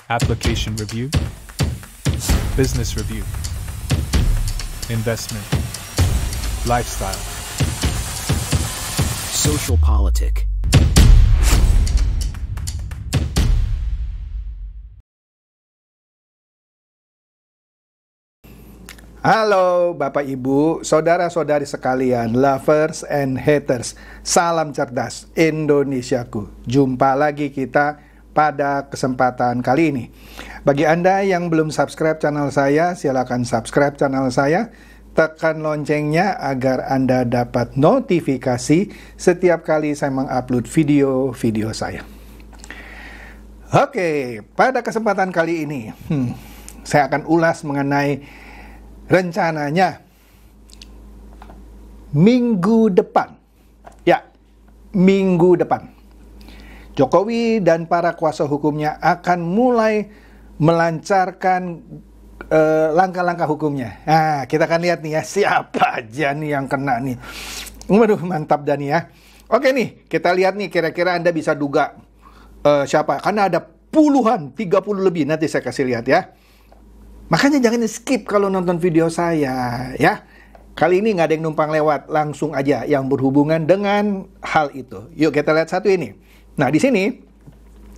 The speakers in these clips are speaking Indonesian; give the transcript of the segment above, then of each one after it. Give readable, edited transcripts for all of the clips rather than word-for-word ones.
application review, business review, investment, lifestyle, social politic. Halo Bapak Ibu, saudara-saudari sekalian, lovers and haters. Salam cerdas Indonesiaku. Jumpa lagi kita pada kesempatan kali ini. Bagi Anda yang belum subscribe channel saya, silakan subscribe channel saya. Tekan loncengnya agar Anda dapat notifikasi setiap kali saya mengupload video-video saya. Oke, pada kesempatan kali ini saya akan ulas mengenai rencananya minggu depan, minggu depan, Jokowi dan para kuasa hukumnya akan mulai melancarkan langkah-langkah hukumnya. Nah, kita akan lihat nih ya, siapa aja nih yang kena nih. Waduh, mantap Dani ya. Oke nih, kita lihat nih kira-kira Anda bisa duga siapa. Karena ada puluhan, 30 lebih, nanti saya kasih lihat ya. Makanya jangan skip kalau nonton video saya ya. Kali ini nggak ada yang numpang lewat, langsung aja yang berhubungan dengan hal itu. Yuk kita lihat satu ini. Nah di sini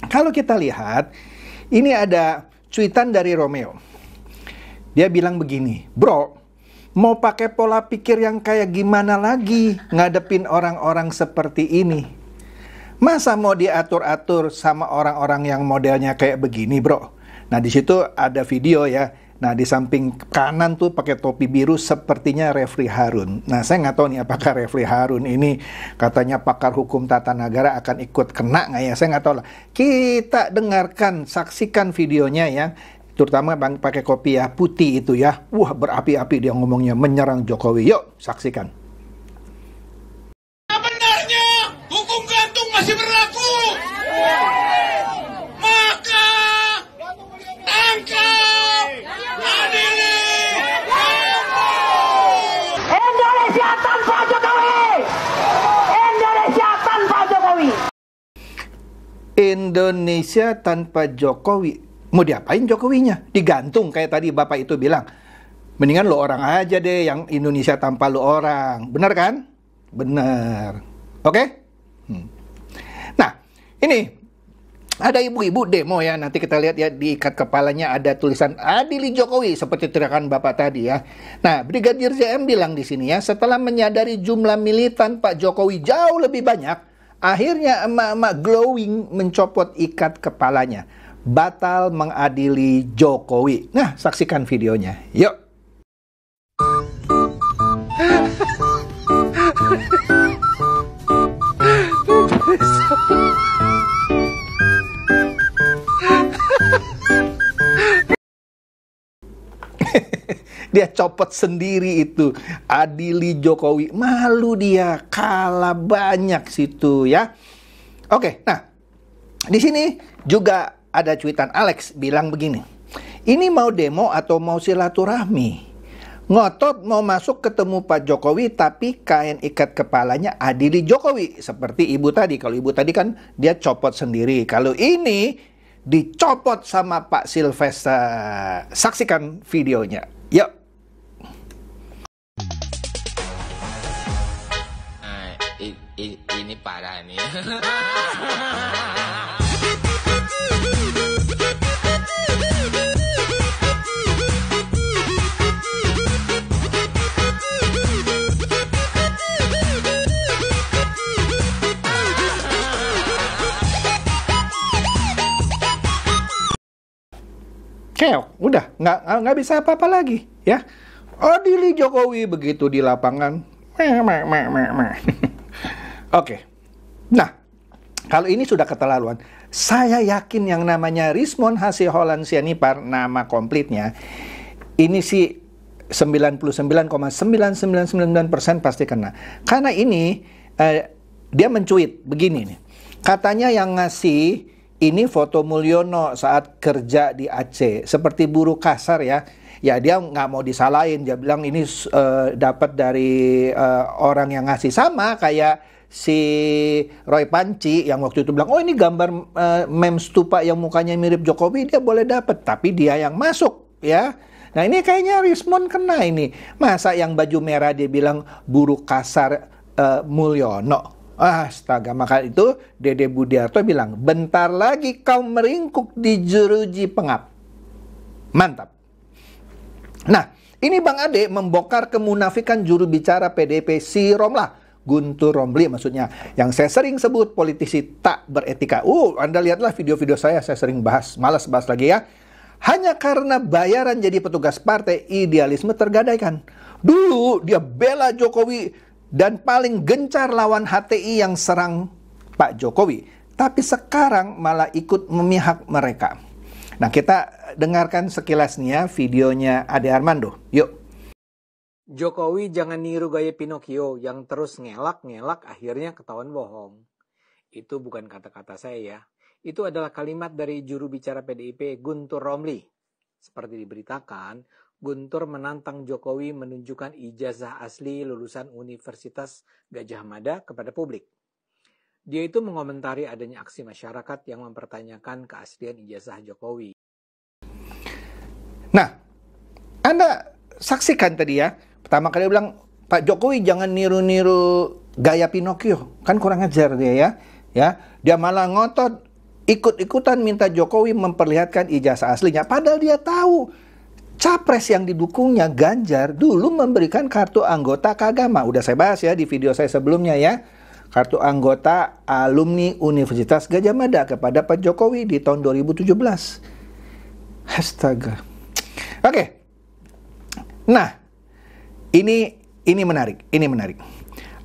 kalau kita lihat ini ada cuitan dari Romeo. Dia bilang begini, bro, mau pakai pola pikir yang kayak gimana lagi ngadepin orang-orang seperti ini? Masa mau diatur-atur sama orang-orang yang modelnya kayak begini, bro? Nah, di situ ada video ya. Nah, di samping kanan tuh pakai topi biru sepertinya Refli Harun. Nah, saya nggak tahu nih apakah Refli Harun ini katanya pakar hukum tata negara akan ikut kena nggak ya? Saya nggak tahu lah. Kita dengarkan, saksikan videonya ya. Terutama bang pakai kopiah putih itu ya. Wah, berapi-api dia ngomongnya menyerang Jokowi. Yuk, saksikan. Benarnya hukum gantung masih berlaku. Maka tangkap, adili. Indonesia tanpa Jokowi. Indonesia tanpa Jokowi. Indonesia tanpa Jokowi. Mau diapain Jokowinya? Digantung kayak tadi Bapak itu bilang. Mendingan lo orang aja deh yang Indonesia tanpa lo orang. Bener kan? Bener. Oke? Nah, ini ada ibu-ibu demo ya. Nanti kita lihat ya, diikat kepalanya ada tulisan adili Jokowi seperti teriakan Bapak tadi ya. Nah, Brigadir JM bilang di sini ya, setelah menyadari jumlah militan Pak Jokowi jauh lebih banyak, akhirnya emak-emak glowing mencopot ikat kepalanya. Batal mengadili Jokowi. Nah, saksikan videonya. Yuk. Dia copot sendiri itu, adili Jokowi. Malu dia, kalah banyak situ ya. Oke, nah di sini juga ada cuitan Alex bilang begini. Ini mau demo atau mau silaturahmi? Ngotot mau masuk ketemu Pak Jokowi tapi kain ikat kepalanya adili Jokowi. Seperti ibu tadi. Kalau ibu tadi kan dia copot sendiri. Kalau ini dicopot sama Pak Sylvester. Saksikan videonya. Yuk. Ini parah nih. Keok, udah nggak bisa apa-apa lagi ya. Adili Jokowi begitu di lapangan. Oke. Nah, kalau ini sudah keterlaluan. Saya yakin yang namanya Rismon Hasyholan Sianipar, nama komplitnya ini sih 99,9999% pasti kena. Karena ini dia mencuit begini nih. Katanya yang ngasih ini foto Mulyono saat kerja di Aceh. Seperti buruh kasar ya. Ya dia nggak mau disalahin. Dia bilang ini dapat dari orang yang ngasih. Sama kayak si Roy Panci yang waktu itu bilang, oh ini gambar meme stupa yang mukanya mirip Jokowi, dia boleh dapat, tapi dia yang masuk, ya. Nah ini kayaknya Rismond kena ini. Masa yang baju merah dia bilang buruh kasar Mulyono. Astaga, maka itu Dede Budiarto bilang, bentar lagi kau meringkuk di jeruji pengap. Mantap. Nah, ini Bang Ade membongkar kemunafikan juru bicara PDIP si Romlah, Guntur Romli maksudnya, yang saya sering sebut politisi tak beretika. Anda lihatlah video-video saya sering bahas, malas bahas lagi ya. Hanya karena bayaran jadi petugas partai, idealisme tergadaikan. Dulu dia bela Jokowi dan paling gencar lawan HTI yang serang Pak Jokowi. Tapi sekarang malah ikut memihak mereka. Nah, kita dengarkan sekilas nih ya videonya Ade Armando. Yuk. Jokowi jangan niru gaya Pinocchio yang terus ngelak-ngelak akhirnya ketahuan bohong. Itu bukan kata-kata saya ya. Itu adalah kalimat dari juru bicara PDIP Guntur Romli. Seperti diberitakan, Guntur menantang Jokowi menunjukkan ijazah asli lulusan Universitas Gadjah Mada kepada publik. Dia itu mengomentari adanya aksi masyarakat yang mempertanyakan keaslian ijazah Jokowi. Nah, Anda saksikan tadi ya, pertama kali bilang, Pak Jokowi jangan niru-niru gaya Pinocchio. Kan kurang ajar dia ya. Dia malah ngotot, ikut-ikutan minta Jokowi memperlihatkan ijazah aslinya. Padahal dia tahu, Capres yang didukungnya Ganjar dulu memberikan kartu anggota keagama. Udah saya bahas ya di video saya sebelumnya ya. Kartu anggota alumni Universitas Gadjah Mada kepada Pak Jokowi di tahun 2017. Astaga. Oke. Nah, ini menarik.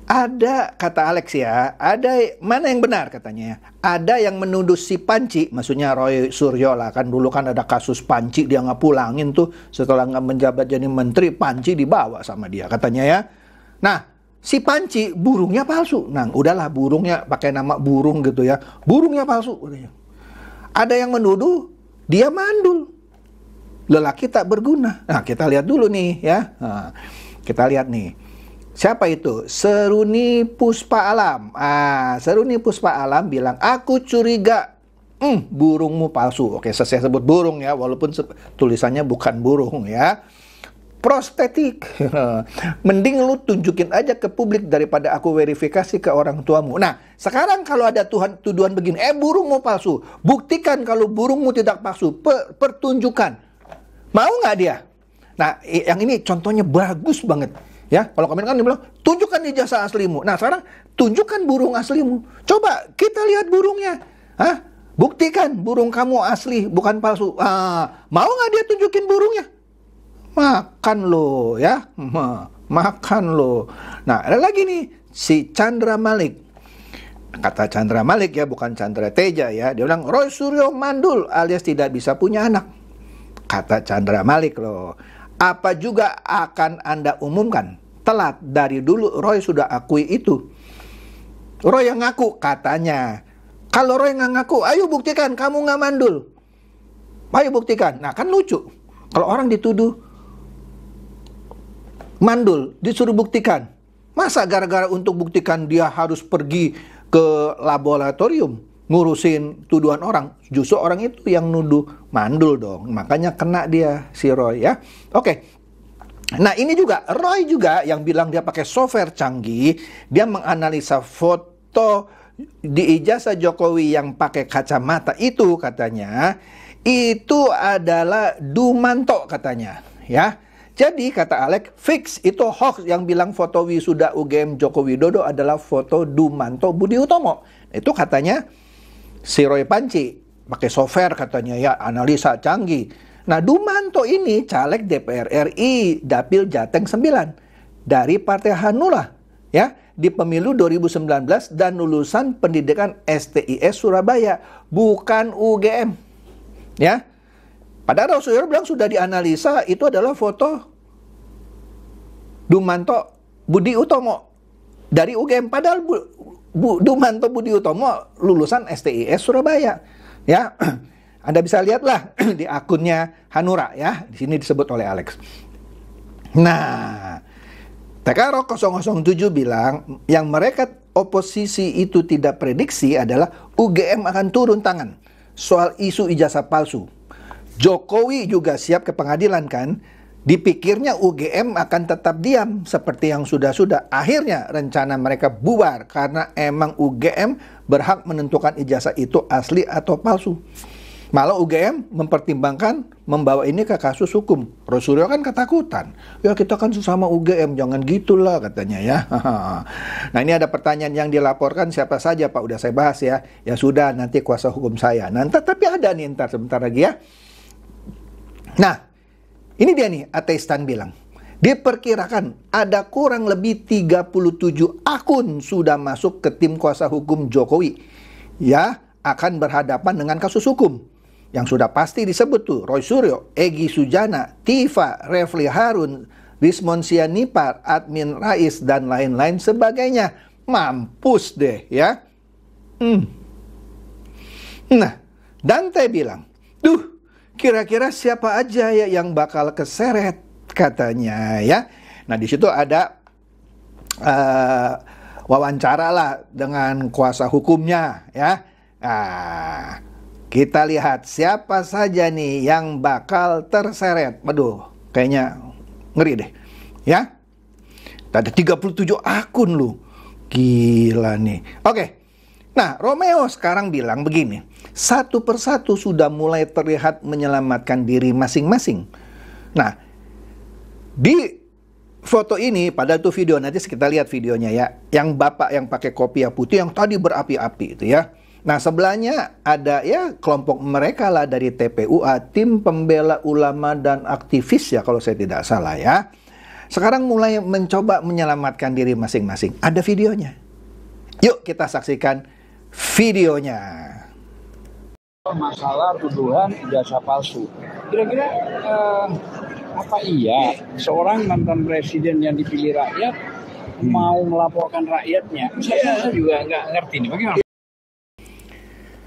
Ada, kata Alex ya, ada mana yang benar katanya ya. Ada yang menuduh si Panci, maksudnya Roy Suryo lah, kan dulu kan ada kasus Panci dia nggak pulangin tuh setelah nggak menjabat jadi menteri, Panci dibawa sama dia katanya ya. Nah, si Panci burungnya palsu. Nah, udahlah burungnya pakai nama burung gitu ya. Burungnya palsu. Ada yang menuduh dia mandul. Lelaki tak berguna. Nah, kita lihat dulu nih ya. Nah, kita lihat nih. Siapa itu? Seruni Puspa Alam. Seruni Puspa Alam bilang, aku curiga burungmu palsu. Oke, saya sebut burung ya, walaupun tulisannya bukan burung ya. Prostetik. Mending lu tunjukin aja ke publik daripada aku verifikasi ke orang tuamu. Nah, sekarang kalau ada tuduhan begini, burungmu palsu. Buktikan kalau burungmu tidak palsu. Pertunjukan. Mau nggak dia? Nah, yang ini contohnya bagus banget. Ya, kalau komen kan dia bilang, tunjukkan ijazah aslimu. Nah, sekarang tunjukkan burung aslimu. Coba kita lihat burungnya. Buktikan burung kamu asli, bukan palsu. Mau nggak dia tunjukin burungnya? Makan lo, ya. Makan lo. Nah, ada lagi nih, si Chandra Malik. Kata Chandra Malik ya, bukan Chandra Teja ya. Dia bilang, Roy Suryo mandul alias tidak bisa punya anak. Kata Chandra Malik loh. Apa juga akan Anda umumkan? Telat, dari dulu Roy sudah akui itu. Roy yang ngaku katanya. Kalau Roy nggak ngaku, ayo buktikan kamu nggak mandul. Ayo buktikan. Nah kan lucu. Kalau orang dituduh mandul, disuruh buktikan. Masa gara-gara untuk buktikan dia harus pergi ke laboratorium ngurusin tuduhan orang? Justru orang itu yang nuduh mandul dong. Makanya kena dia si Roy ya. Oke. Nah ini juga Roy juga yang bilang dia pakai software canggih. Dia menganalisa foto di ijazah Jokowi yang pakai kacamata itu katanya. Itu adalah Dumanto katanya ya. Jadi kata Alex, fix itu hoax yang bilang foto wisuda UGM Joko Widodo adalah foto Dumanto Budi Utomo. Itu katanya si Roy Panci pakai software katanya ya, analisa canggih. Nah, Dumanto ini caleg DPR RI Dapil Jateng 9 dari Partai Hanura ya di pemilu 2019 dan lulusan pendidikan STIS Surabaya, bukan UGM. Ya. Padahal Rasulullah bilang sudah dianalisa itu adalah foto Dumanto Budi Utomo dari UGM, padahal Dumanto Budi Utomo lulusan STIS Surabaya. Ya. Anda bisa lihatlah di akunnya Hanura ya. Di sini disebut oleh Alex. Nah, TKRO 007 bilang yang mereka oposisi itu tidak prediksi adalah UGM akan turun tangan soal isu ijazah palsu. Jokowi juga siap ke pengadilan kan? Dipikirnya UGM akan tetap diam seperti yang sudah-sudah. Akhirnya rencana mereka bubar karena emang UGM berhak menentukan ijazah itu asli atau palsu. Malah UGM mempertimbangkan membawa ini ke kasus hukum. Roy Suryo kan ketakutan. Ya kita kan sesama UGM, jangan gitulah katanya ya. Nah ini ada pertanyaan yang dilaporkan siapa saja Pak, udah saya bahas ya. Ya sudah, nanti kuasa hukum saya. Nanti tapi ada nih ntar sebentar lagi ya. Nah, ini dia nih, Ateistan bilang. Diperkirakan ada kurang lebih 37 akun sudah masuk ke tim kuasa hukum Jokowi. Ya, akan berhadapan dengan kasus hukum. Yang sudah pasti disebut tuh, Roy Suryo, Egy Sujana, Tifa, Refli Harun, Rismon Sianipar, Admin Rais, dan lain-lain sebagainya. Mampus deh, ya. Nah, Dante bilang, duh, kira-kira siapa aja ya yang bakal keseret katanya ya. Nah di situ ada wawancara lah dengan kuasa hukumnya ya. Nah, kita lihat siapa saja nih yang bakal terseret. Waduh, kayaknya ngeri deh ya. Ada 37 akun lu. Gila nih. Oke. Nah, Romeo sekarang bilang begini, satu persatu sudah mulai terlihat menyelamatkan diri masing-masing. Nah, di foto ini, pada itu video, nanti kita lihat videonya ya, yang bapak yang pakai kopiah putih, yang tadi berapi-api itu ya. Nah, sebelahnya ada ya kelompok mereka lah dari TPUA, Tim Pembela Ulama dan Aktivis ya, kalau saya tidak salah ya. Sekarang mulai mencoba menyelamatkan diri masing-masing. Ada videonya. Yuk kita saksikan videonya. Masalah tuduhan ijazah palsu. Kira-kira apa iya seorang mantan presiden yang dipilih rakyat mau melaporkan rakyatnya? Saya juga nggak ngerti nih bagaimana.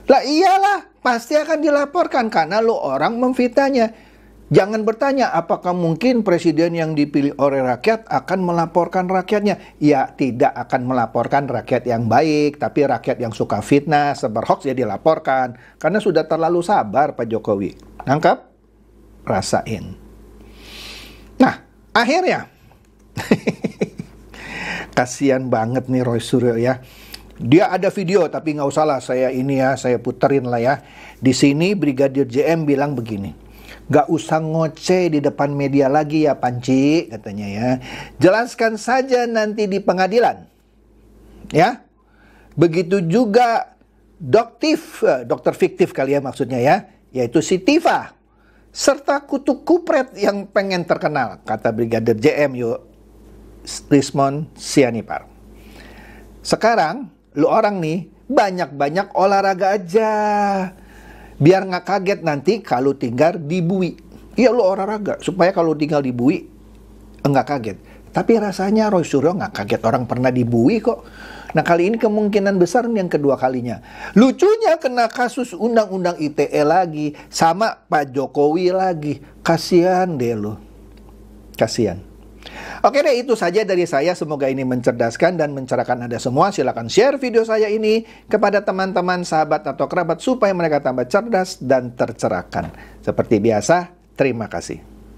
Lah iyalah, pasti akan dilaporkan karena lo orang memfitnahnya. Jangan bertanya apakah mungkin presiden yang dipilih oleh rakyat akan melaporkan rakyatnya. Ya tidak akan melaporkan rakyat yang baik, tapi rakyat yang suka fitnah, sebar hoax ya dilaporkan. Karena sudah terlalu sabar Pak Jokowi. Nangkap? Rasain. Nah, akhirnya kasihan banget nih Roy Suryo ya. Dia ada video tapi nggak usah lah saya puterin lah ya. Di sini Brigadir JM bilang begini. Gak usah ngoceh di depan media lagi ya Panci, katanya ya. Jelaskan saja nanti di pengadilan. Ya. Begitu juga dokter fiktif kali ya maksudnya ya. Yaitu si Tifa. Serta kutu kupret yang pengen terkenal. Kata Brigadir JM yuk. Rismon Sianipar. Sekarang, lu orang nih banyak-banyak olahraga aja. Biar nggak kaget nanti kalau tinggal di bui. Iya lu olahraga supaya kalau tinggal di bui nggak kaget. Tapi rasanya Roy Suryo nggak kaget, orang pernah di bui kok. Nah kali ini kemungkinan besar yang kedua kalinya. Lucunya kena kasus undang-undang ITE lagi sama Pak Jokowi lagi. Kasihan deh lu. Kasihan. Oke deh, itu saja dari saya. Semoga ini mencerdaskan dan mencerahkan Anda semua. Silakan share video saya ini kepada teman-teman, sahabat, atau kerabat supaya mereka tambah cerdas dan tercerahkan. Seperti biasa, terima kasih.